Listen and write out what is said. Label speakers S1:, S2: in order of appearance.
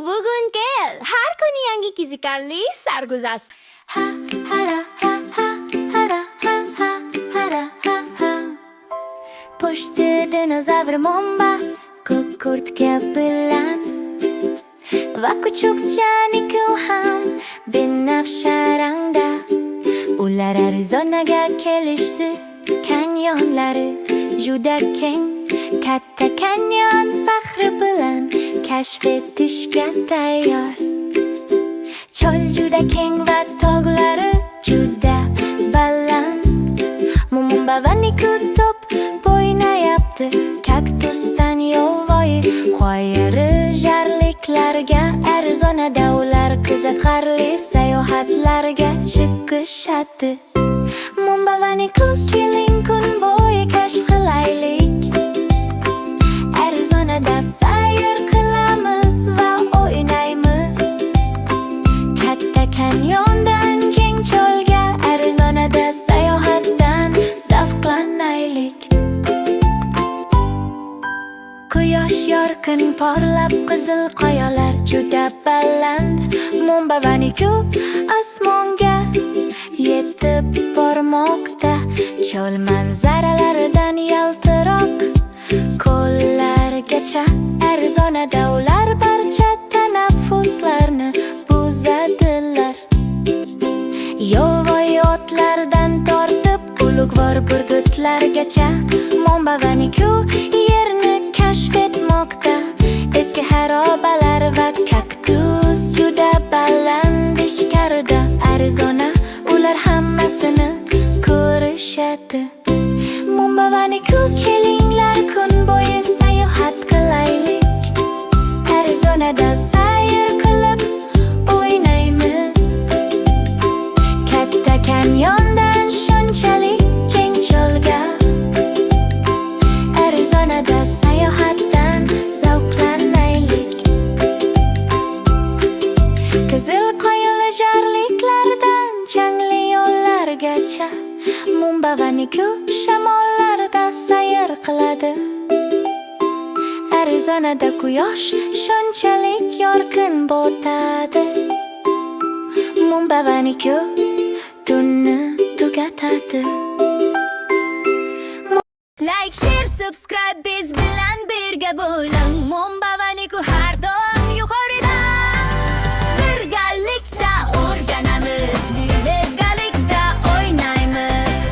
S1: bugun kel. Har kuni yangi qiziqarli sarguzasht.
S2: Ha hara ha ha hara ha ha hara ha ha. Pushti dinozavr momba kurtka bilan va kuchukchaniku ham binafsha rangda. Ular Arizonaga kelishdi, kanyonlari juda keng. Katta kanyon faxri bilan kashf etishga tayyor. Chol juda keng va tog'lari juda baland. Mumba va Niku top o'ynayapti kaktusdan yovvoyi qo'yari jarliklarga. Arizonada ular qiziqarli sayohatlarga chiqishadi. Mumba va Niku keling kun bo'yi kashf qilaylik. Arizonada sayr qilamiz va o'ynaymiz. Katta kanyondan keng cho'lga, Arizonada sayohatdan zavqlanaylik. Quyosh yorqin porlab, qizil qoyalar juda baland. Mumba va Niku osmonga yetib bormoqda. Cho'l manzaralaridan yaltiroq ko'llargacha. Arizonada ular barcha tanaffuslarni buzadilar. Yovvoyi otlardan tortib ulug'vor burgutlargacha. Mumba va Niku yerni kashf etmoqda. Eski xarobalar va kaktus juda baland ichkarida. Arizona ular hammasini ko'rishadi. Mumba va Niku kelinglar kun bo'yi sayohat qilaylik. Arizonada sayr qilib o'ynaymiz. Katta kanyondan shunchalik keng cho'lga. Arizonada sayohatdan zavqlanaylik. Qizil qoyali jarliklardan changli yo'llargacha. Mumba va Niku shamollarda sayr qiladi. Arizonada quyosh shunchalik yorqin botadi. Mumba va Niku tunni tugatadi. Like, share, subscribe biz bilan birga bo'ling. Mumba va Niku har doim